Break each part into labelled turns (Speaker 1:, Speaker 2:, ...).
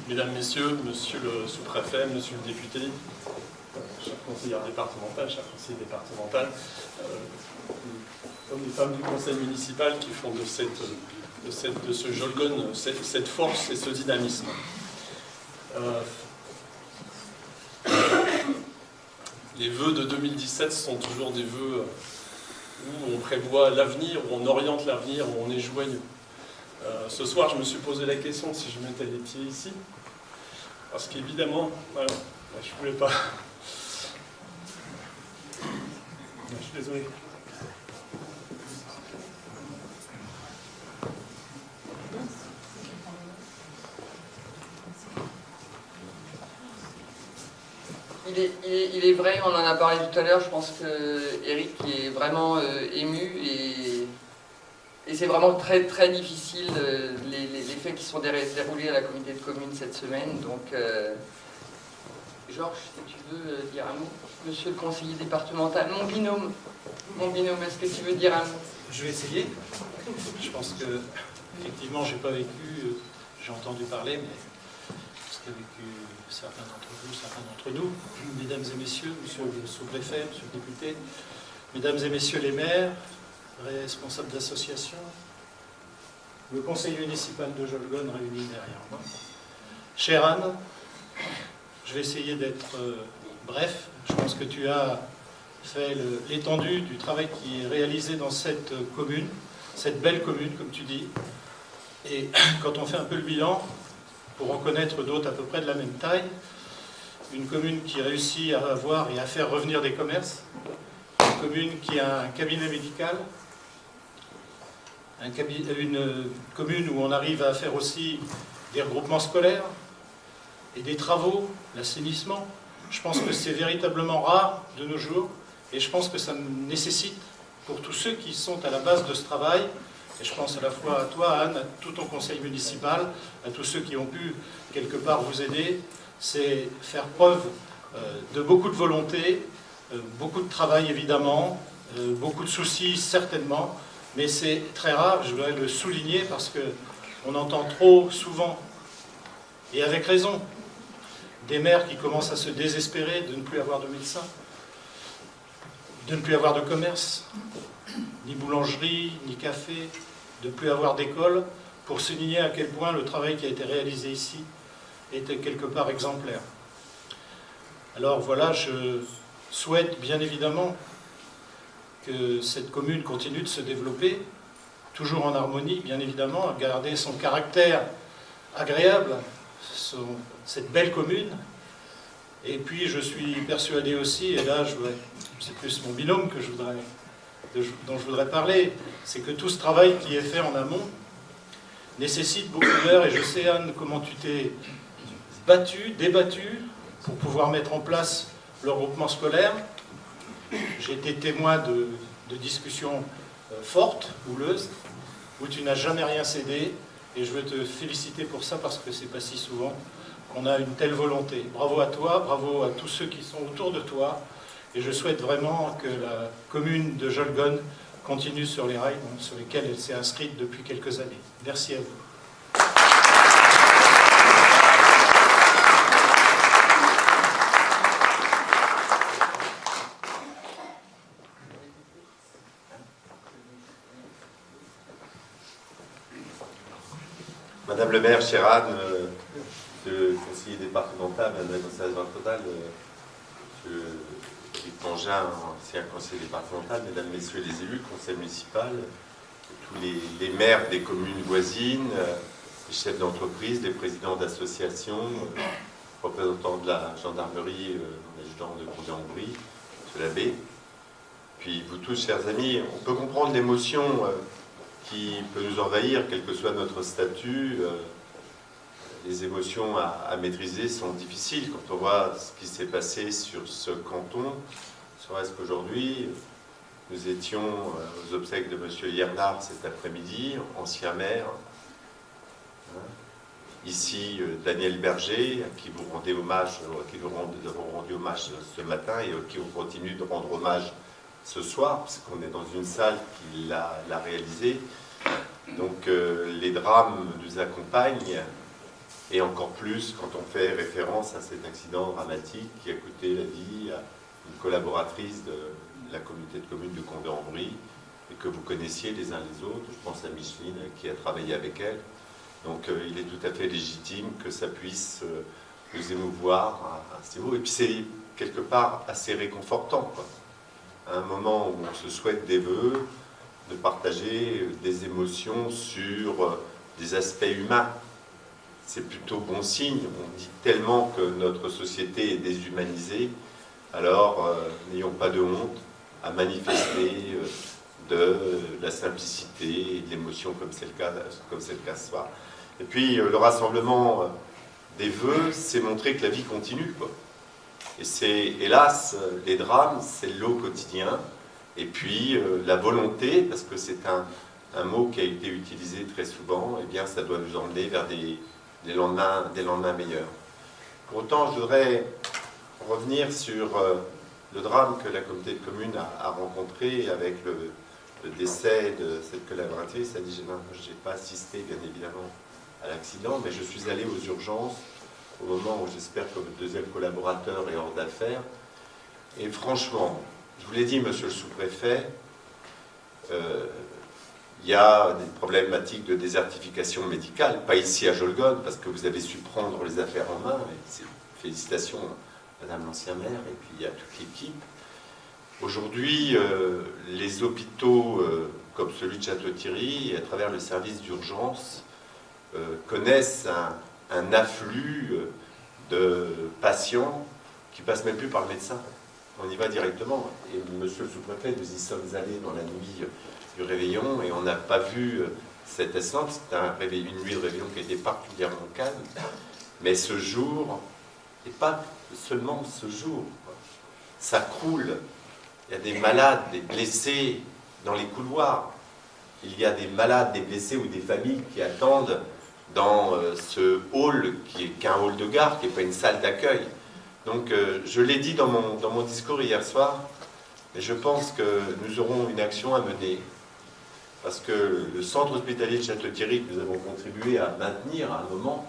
Speaker 1: Mesdames, Messieurs, Monsieur le sous-préfet, Monsieur le député, chers conseillers départementaux, chers conseillers départementaux, hommes et femmes du conseil municipal qui font de ce Jolgon cette force et ce dynamisme. Les vœux de 2017 sont toujours des vœux où on prévoit l'avenir, où on oriente l'avenir, où on est joyeux. Ce soir, je me suis posé la question si je mettais les pieds ici, parce qu'évidemment, voilà, je ne voulais pas. Je suis désolé.
Speaker 2: Il est vrai, on en a parlé tout à l'heure, je pense que Eric est vraiment ému et c'est vraiment très très difficile les faits qui sont déroulés à la communauté de communes cette semaine. Donc, Georges, si tu veux dire un mot, monsieur le conseiller départemental, mon binôme, est-ce que tu veux dire un mot?
Speaker 3: Je vais essayer. Je pense que, effectivement, j'ai pas vécu, j'ai entendu parler, mais ce qu'a vécu certains d'entre vous, certains d'entre nous, mesdames et messieurs, monsieur le sous-préfet, monsieur le député, mesdames et messieurs les maires, responsables d'associations, le conseil municipal de Jolgon réuni derrière moi. Chère Anne, je vais essayer d'être bref. Je pense que tu as fait l'étendue du travail qui est réalisé dans cette commune, cette belle commune, comme tu dis. Et quand on fait un peu le bilan, pour en connaître d'autres à peu près de la même taille, une commune qui réussit à avoir et à faire revenir des commerces, une commune qui a un cabinet médical, une commune où on arrive à faire aussi des regroupements scolaires et des travaux, l'assainissement. Je pense que c'est véritablement rare de nos jours et je pense que ça nécessite, pour tous ceux qui sont à la base de ce travail, et je pense à la fois à toi, Anne, à tout ton conseil municipal, à tous ceux qui ont pu quelque part vous aider, c'est faire preuve de beaucoup de volonté, beaucoup de travail évidemment, beaucoup de soucis certainement, mais c'est très rare, je voudrais le souligner parce qu'on entend trop souvent, et avec raison, des maires qui commencent à se désespérer de ne plus avoir de médecins, de ne plus avoir de commerce, ni boulangerie, ni café, de ne plus avoir d'école, pour souligner à quel point le travail qui a été réalisé ici était quelque part exemplaire. Alors voilà, je souhaite bien évidemment que cette commune continue de se développer, toujours en harmonie, bien évidemment, à garder son caractère agréable, cette belle commune. Et puis je suis persuadé aussi, et là c'est plus mon binôme dont je voudrais parler, c'est que tout ce travail qui est fait en amont nécessite beaucoup d'heures, et je sais, Anne, comment tu t'es débattue pour pouvoir mettre en place le regroupement scolaire. J'ai été témoin de discussions fortes, houleuses, où tu n'as jamais rien cédé, et je veux te féliciter pour ça parce que c'est pas si souvent qu'on a une telle volonté. Bravo à toi, bravo à tous ceux qui sont autour de toi, et je souhaite vraiment que la commune de Jolgon continue sur les rails sur lesquels elle s'est inscrite depuis quelques années. Merci à vous.
Speaker 4: Madame le maire, chère Anne, le conseiller départemental, madame la départementale, monsieur Philippe Tangin, ancien conseiller départemental, mesdames, messieurs les élus, le conseil municipal, tous les maires des communes voisines, les chefs d'entreprise, les présidents d'associations, représentants de la gendarmerie, l'adjudant de Condé-en-Brie, monsieur l'abbé, puis vous tous, chers amis, on peut comprendre l'émotion qui peut nous envahir, quel que soit notre statut. Les émotions à maîtriser sont difficiles quand on voit ce qui s'est passé sur ce canton. Serait-ce qu'aujourd'hui, nous étions aux obsèques de M. Liernard cet après-midi, ancien maire. Ici, Daniel Berger, à qui vous rendez hommage, nous avons rendu hommage ce matin et à qui on continue de rendre hommage ce soir, parce qu'on est dans une salle qui l'a réalisé. Donc les drames nous accompagnent et encore plus quand on fait référence à cet accident dramatique qui a coûté la vie à une collaboratrice de la communauté de communes de Condé-en-Brie, et que vous connaissiez les uns les autres. Je pense à Micheline qui a travaillé avec elle. Donc il est tout à fait légitime que ça puisse nous émouvoir à ce niveau. Et puis c'est quelque part assez réconfortant, quoi. À un moment où on se souhaite des vœux, de partager des émotions sur des aspects humains. C'est plutôt bon signe. On dit tellement que notre société est déshumanisée, alors n'ayons pas de honte à manifester de la simplicité et de l'émotion comme c'est le cas ce soir. Et puis le rassemblement des vœux, c'est montrer que la vie continue, quoi. Et c'est, hélas, les drames, c'est le lot quotidien. Et puis la volonté, parce que c'est un mot qui a été utilisé très souvent, eh bien ça doit nous emmener vers des lendemains meilleurs. Pour autant, je voudrais revenir sur le drame que la communauté de communes a rencontré avec le décès de cette collaboratrice. Elle dit, je n'ai pas assisté bien évidemment à l'accident, mais je suis allé aux urgences au moment où j'espère que votre deuxième collaborateur est hors d'affaires. Et franchement, je vous l'ai dit, monsieur le sous-préfet, il y a des problématiques de désertification médicale, pas ici à Jolgone, parce que vous avez su prendre les affaires en main, et félicitations à madame l'ancien maire, et puis à toute l'équipe. Aujourd'hui, les hôpitaux comme celui de Château-Thierry, à travers le service d'urgence, connaissent un afflux de patients qui ne passent même plus par le médecin. On y va directement. Et monsieur le sous-préfet, nous y sommes allés dans la nuit du réveillon et on n'a pas vu cette essence. C'était une nuit de réveillon qui était particulièrement calme. Mais ce jour, et pas seulement ce jour, ça croule. Il y a des malades, des blessés dans les couloirs. Il y a des malades, des blessés ou des familles qui attendent dans ce hall qui est qu'un hall de gare, qui n'est pas une salle d'accueil. Donc je l'ai dit dans mon discours hier soir, mais je pense que nous aurons une action à mener. Parce que le centre hospitalier de Château-Thierry, que nous avons contribué à maintenir à un moment,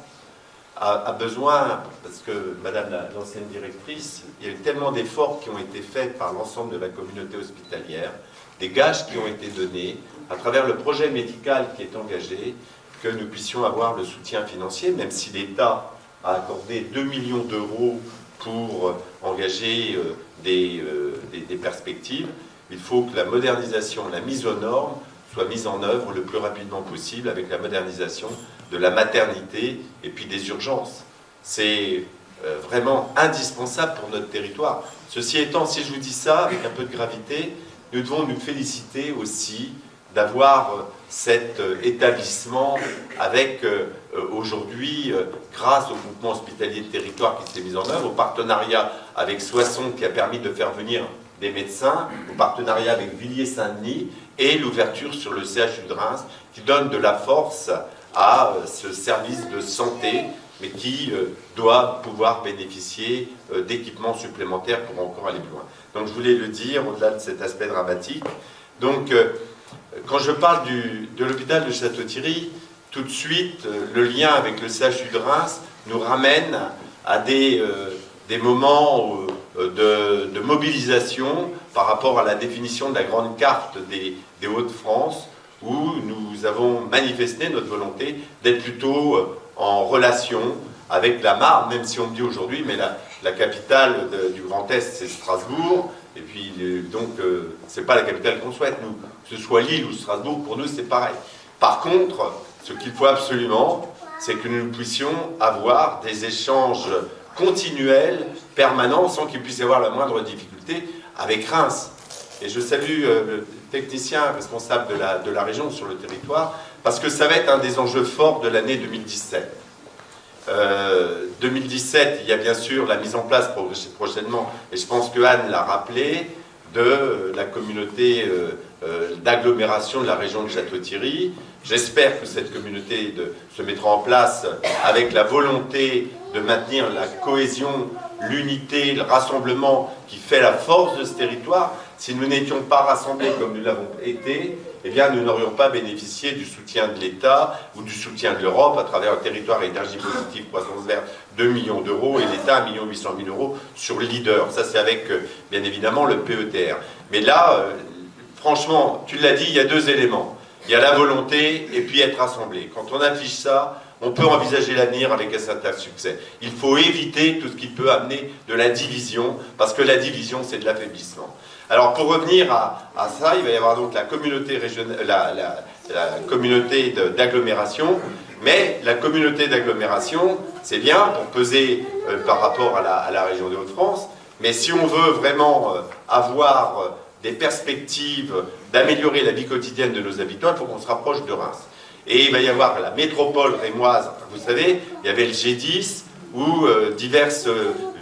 Speaker 4: a besoin, parce que madame l'ancienne directrice, il y a eu tellement d'efforts qui ont été faits par l'ensemble de la communauté hospitalière, des gages qui ont été donnés, à travers le projet médical qui est engagé, que nous puissions avoir le soutien financier, même si l'État a accordé 2 millions d'euros pour engager des perspectives. Il faut que la modernisation, la mise aux normes soit mise en œuvre le plus rapidement possible avec la modernisation de la maternité et puis des urgences. C'est vraiment indispensable pour notre territoire. Ceci étant, si je vous dis ça avec un peu de gravité, nous devons nous féliciter aussi d'avoir cet établissement avec aujourd'hui, grâce au groupement hospitalier de territoire qui s'est mis en œuvre, au partenariat avec Soissons qui a permis de faire venir des médecins, au partenariat avec Villiers-Saint-Denis et l'ouverture sur le CHU de Reims qui donne de la force à ce service de santé mais qui doit pouvoir bénéficier d'équipements supplémentaires pour encore aller plus loin. Donc je voulais le dire au-delà de cet aspect dramatique. Donc quand je parle de l'hôpital de Château-Thierry, tout de suite, le lien avec le CHU de Reims nous ramène à des moments de mobilisation par rapport à la définition de la grande carte des Hauts-de-France, où nous avons manifesté notre volonté d'être plutôt en relation avec la Marne, même si on me dit aujourd'hui, mais la capitale du Grand Est, c'est Strasbourg. Et puis, donc, c'est pas la capitale qu'on souhaite, nous. Que ce soit Lille ou Strasbourg, pour nous, c'est pareil. Par contre, ce qu'il faut absolument, c'est que nous puissions avoir des échanges continuels, permanents, sans qu'il puisse y avoir la moindre difficulté avec Reims. Et je salue le technicien responsable de la région sur le territoire, parce que ça va être un des enjeux forts de l'année 2017. 2017, il y a bien sûr la mise en place prochainement, et je pense que Anne l'a rappelé, de la communauté d'agglomération de la région de Château-Thierry. J'espère que cette communauté se mettra en place avec la volonté de maintenir la cohésion, l'unité, le rassemblement qui fait la force de ce territoire. si nous n'étions pas rassemblés comme nous l'avons été, eh bien, nous n'aurions pas bénéficié du soutien de l'État ou du soutien de l'Europe à travers le territoire énergie positive croissance verte 2 millions d'euros et l'État 1 800 000 euros sur le leader. Ça, c'est avec, bien évidemment, le PETR. Mais là, franchement, tu l'as dit, il y a deux éléments. Il y a la volonté et puis être rassemblé. Quand on affiche ça, on peut envisager l'avenir avec un certain succès. Il faut éviter tout ce qui peut amener de la division, parce que la division, c'est de l'affaiblissement. Alors, pour revenir à ça, il va y avoir donc la communauté régionale, la communauté d'agglomération, mais la communauté d'agglomération, c'est bien pour peser par rapport à la région des Hauts-de-France, mais si on veut vraiment avoir des perspectives d'améliorer la vie quotidienne de nos habitants, il faut qu'on se rapproche de Reims. Et il va y avoir la métropole rémoise, vous savez, il y avait le G10, où diverses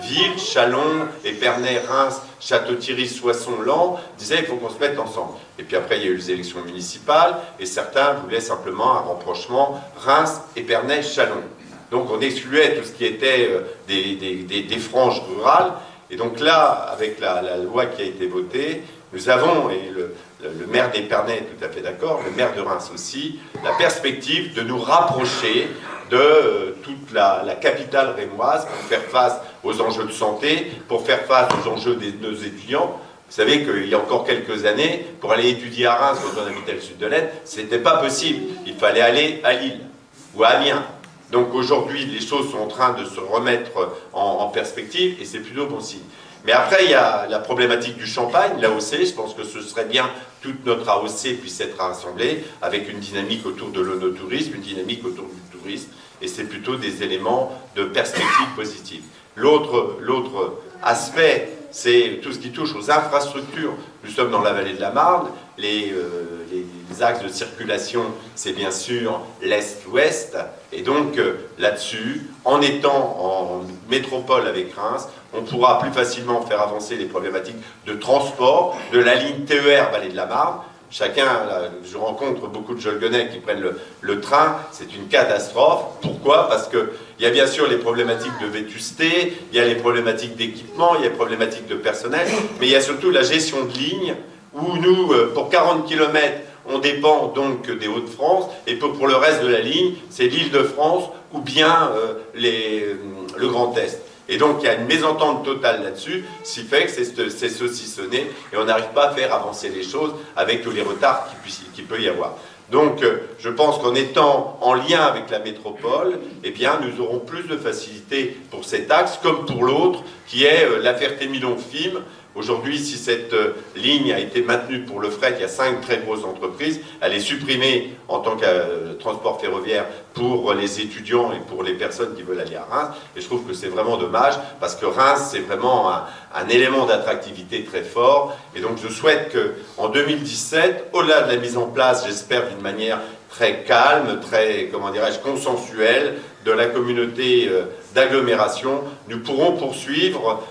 Speaker 4: villes, Châlons, Épernay, Reims, Château-Thierry, Soissons, Laon, disaient il faut qu'on se mette ensemble. Et puis après, il y a eu les élections municipales, et certains voulaient simplement un rapprochement Reims, Épernay, Châlons. Donc on excluait tout ce qui était des franges rurales. Et donc là, avec la loi qui a été votée, nous avons, et le maire d'Épernay est tout à fait d'accord, le maire de Reims aussi, la perspective de nous rapprocher de toute la capitale rémoise pour faire face aux enjeux de santé, pour faire face aux enjeux de nos étudiants. Vous savez qu'il y a encore quelques années, pour aller étudier à Reims, quand on habitait le sud de l'Aisne, ce n'était pas possible. Il fallait aller à Lille ou à Amiens. Donc aujourd'hui, les choses sont en train de se remettre en perspective et c'est plutôt bon signe. Mais après, il y a la problématique du Champagne, l'AOC. Je pense que ce serait bien que toute notre AOC puisse être rassemblée avec une dynamique autour de l'onotourisme, une dynamique autour du tourisme. Et c'est plutôt des éléments de perspective positive. L'autre aspect, c'est tout ce qui touche aux infrastructures. Nous sommes dans la vallée de la Marne. Les axes de circulation, c'est bien sûr l'Est-Ouest. Et donc, là-dessus, en étant en métropole avec Reims, on pourra plus facilement faire avancer les problématiques de transport de la ligne TER Vallée de la Marne. Chacun, là, je rencontre beaucoup de Jolgonais qui prennent le train, c'est une catastrophe. Pourquoi? Parce qu'il y a bien sûr les problématiques de vétusté, il y a les problématiques d'équipement, il y a les problématiques de personnel, mais il y a surtout la gestion de ligne, où nous, pour 40 km, on dépend donc des Hauts-de-France, et pour le reste de la ligne, c'est l'Île-de-France ou bien le Grand Est. Et donc il y a une mésentente totale là-dessus, ce qui fait que c'est saucissonné, et on n'arrive pas à faire avancer les choses avec tous les retards qu'il peut y avoir. Donc je pense qu'en étant en lien avec la métropole, eh bien, nous aurons plus de facilité pour cet axe, comme pour l'autre, qui est la Ferté-Milon-Fismes. Aujourd'hui, si cette ligne a été maintenue pour le fret, il y a 5 très grosses entreprises. Elle est supprimée en tant que transport ferroviaire pour les étudiants et pour les personnes qui veulent aller à Reims. Et je trouve que c'est vraiment dommage, parce que Reims, c'est vraiment un élément d'attractivité très fort. Et donc, je souhaite qu'en 2017, au-delà de la mise en place, j'espère d'une manière très calme, très, comment dirais-je, consensuelle, de la communauté d'agglomération, nous pourrons poursuivre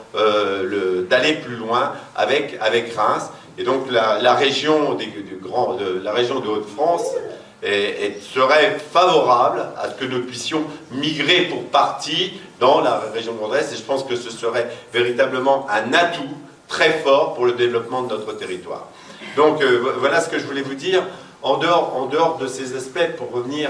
Speaker 4: d'aller plus loin avec Reims. Et donc la région de Hauts-de-France serait favorable à ce que nous puissions migrer pour partie dans la région Grand Est. Et je pense que ce serait véritablement un atout très fort pour le développement de notre territoire. Donc voilà ce que je voulais vous dire. En dehors de ces aspects, pour revenir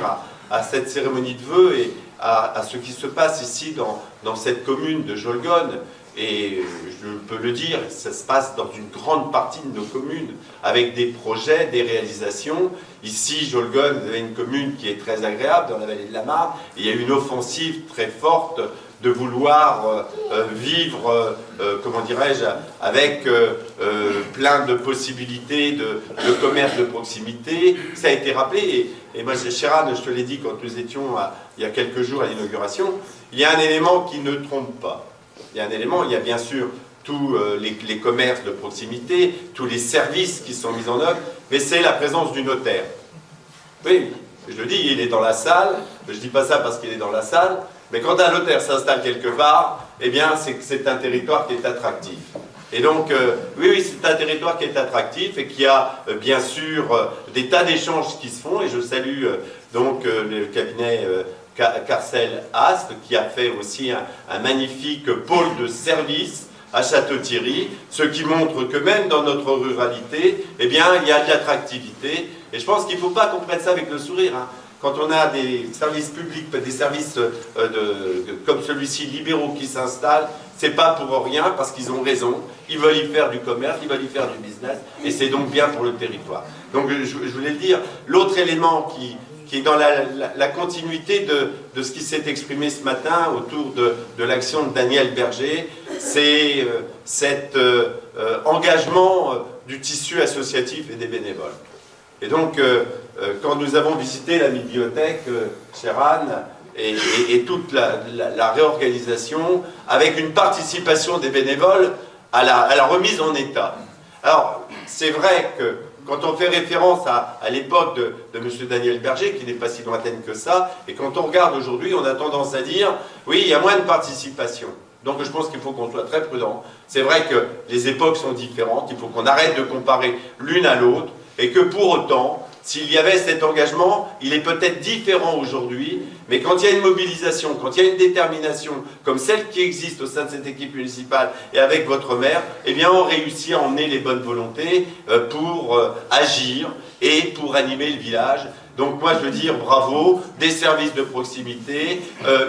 Speaker 4: à cette cérémonie de vœux et à ce qui se passe ici dans cette commune de Jolgonne, et je peux le dire, ça se passe dans une grande partie de nos communes, avec des projets, des réalisations. Ici, Jolgonne, vous avez une commune qui est très agréable, dans la vallée de la Marne, et il y a une offensive très forte de vouloir vivre, comment dirais-je, avec plein de possibilités de commerce de proximité. Ça a été rappelé, et moi, Chérad, je te l'ai dit quand nous étions il y a quelques jours à l'inauguration, il y a un élément qui ne trompe pas. Il y a un élément, il y a bien sûr tous les commerces de proximité, tous les services qui sont mis en œuvre, mais c'est la présence du notaire. Oui, je le dis, il est dans la salle, je ne dis pas ça parce qu'il est dans la salle, mais quand un notaire s'installe quelque part, eh bien, c'est un territoire qui est attractif. Et donc, oui, c'est un territoire qui est attractif et qui a, bien sûr, des tas d'échanges qui se font. Et je salue donc le cabinet Carcel Ast, qui a fait aussi un magnifique pôle de service à Château-Thierry, ce qui montre que même dans notre ruralité, eh bien, il y a de l'attractivité. Et je pense qu'il ne faut pas qu'on prenne ça avec le sourire, hein. Quand on a des services publics, des services comme celui-ci, libéraux, qui s'installent, c'est pas pour rien, parce qu'ils ont raison. Ils veulent y faire du commerce, ils veulent y faire du business, et c'est donc bien pour le territoire. Donc je voulais le dire. L'autre élément qui est dans la continuité de ce qui s'est exprimé ce matin autour de l'action de Daniel Berger, c'est cet engagement du tissu associatif et des bénévoles. Et donc, quand nous avons visité la bibliothèque, chère Anne, et toute la réorganisation, avec une participation des bénévoles à la remise en état. Alors, c'est vrai que quand on fait référence à l'époque de M. Daniel Berger, qui n'est pas si lointaine que ça, et quand on regarde aujourd'hui, on a tendance à dire, oui, il y a moins de participation. Donc je pense qu'il faut qu'on soit très prudent. C'est vrai que les époques sont différentes, il faut qu'on arrête de comparer l'une à l'autre, et que pour autant, s'il y avait cet engagement, il est peut-être différent aujourd'hui, mais quand il y a une mobilisation, quand il y a une détermination comme celle qui existe au sein de cette équipe municipale et avec votre maire, eh bien on réussit à emmener les bonnes volontés pour agir et pour animer le village. Donc moi je veux dire bravo, des services de proximité,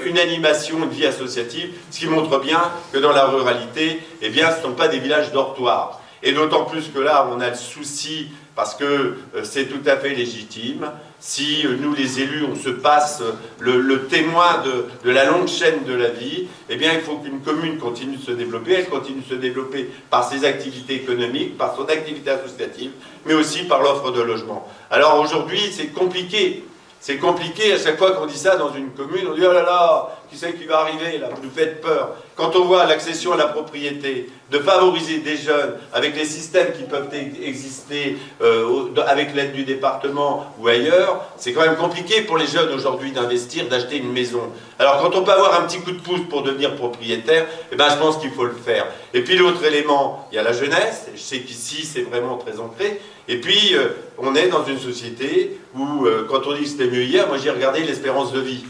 Speaker 4: une animation, une vie associative, ce qui montre bien que dans la ruralité, eh bien ce ne sont pas des villages dortoirs. Et d'autant plus que là, on a le souci, parce que c'est tout à fait légitime, si nous les élus, on se passe le témoin de la longue chaîne de la vie, eh bien il faut qu'une commune continue de se développer, elle continue de se développer par ses activités économiques, par son activité associative, mais aussi par l'offre de logement. Alors aujourd'hui, c'est compliqué. C'est compliqué, à chaque fois qu'on dit ça dans une commune, on dit « Oh là là, qui c'est qui va arriver là, vous nous faites peur ». Quand on voit l'accession à la propriété, de favoriser des jeunes avec les systèmes qui peuvent exister avec l'aide du département ou ailleurs, c'est quand même compliqué pour les jeunes aujourd'hui d'investir, d'acheter une maison. Alors quand on peut avoir un petit coup de pouce pour devenir propriétaire, eh ben, je pense qu'il faut le faire. Et puis l'autre élément, il y a la jeunesse, je sais qu'ici c'est vraiment très ancré, et puis on est dans une société où quand on dit que c'était mieux hier, moi j'ai regardé l'espérance de vie.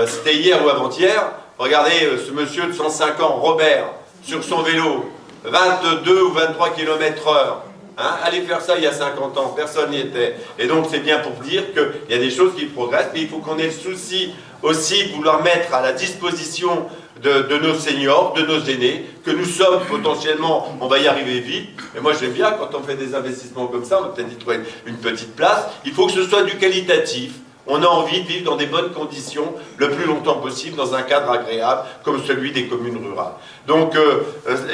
Speaker 4: C'était hier ou avant-hier, regardez ce monsieur de 105 ans, Robert, sur son vélo, 22 ou 23 km/h. Hein, allez faire ça il y a 50 ans, personne n'y était. Et donc c'est bien pour dire qu'il y a des choses qui progressent, mais il faut qu'on ait le souci aussi de vouloir mettre à la disposition de nos seniors, de nos aînés, que nous sommes potentiellement, on va y arriver vite. Et moi j'aime bien quand on fait des investissements comme ça, on va peut-être y trouver une petite place. Il faut que ce soit du qualitatif. On a envie de vivre dans des bonnes conditions le plus longtemps possible, dans un cadre agréable, comme celui des communes rurales. Donc,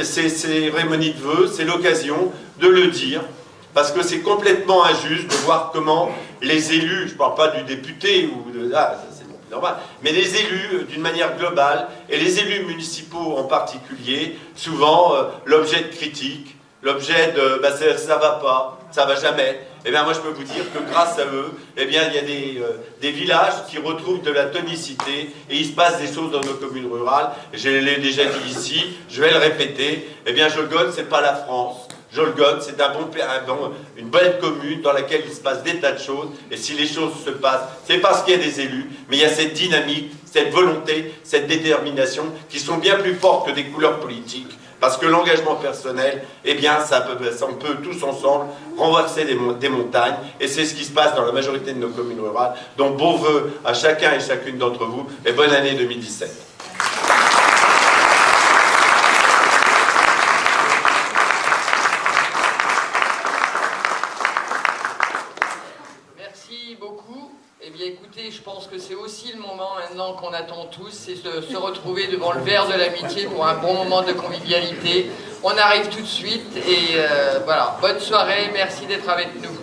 Speaker 4: ces cérémonies de vœux, c'est l'occasion de le dire, parce que c'est complètement injuste de voir comment les élus, je ne parle pas du député, ou de là, c'est normal, mais les élus d'une manière globale, et les élus municipaux en particulier, souvent l'objet de critiques, l'objet de bah, ça va pas, ça va jamais. Eh bien moi je peux vous dire que grâce à eux, eh bien il y a des villages qui retrouvent de la tonicité et il se passe des choses dans nos communes rurales. Je l'ai déjà dit ici, je vais le répéter. Eh bien Jolgone, c'est pas la France. Jolgone, c'est une bonne commune dans laquelle il se passe des tas de choses. Et si les choses se passent, c'est parce qu'il y a des élus, mais il y a cette dynamique, cette volonté, cette détermination qui sont bien plus fortes que des couleurs politiques. Parce que l'engagement personnel, eh bien, on peut tous ensemble renverser des montagnes. Et c'est ce qui se passe dans la majorité de nos communes rurales. Donc, bon vœux à chacun et chacune d'entre vous et bonne année 2017.
Speaker 2: Merci beaucoup. Eh bien, écoutez, je pense que c'est aussi le moment maintenant qu'on attend tous, c'est de se retrouver devant le verre de l'amitié pour un bon moment de convivialité. On arrive tout de suite et voilà, bonne soirée, merci d'être avec nous.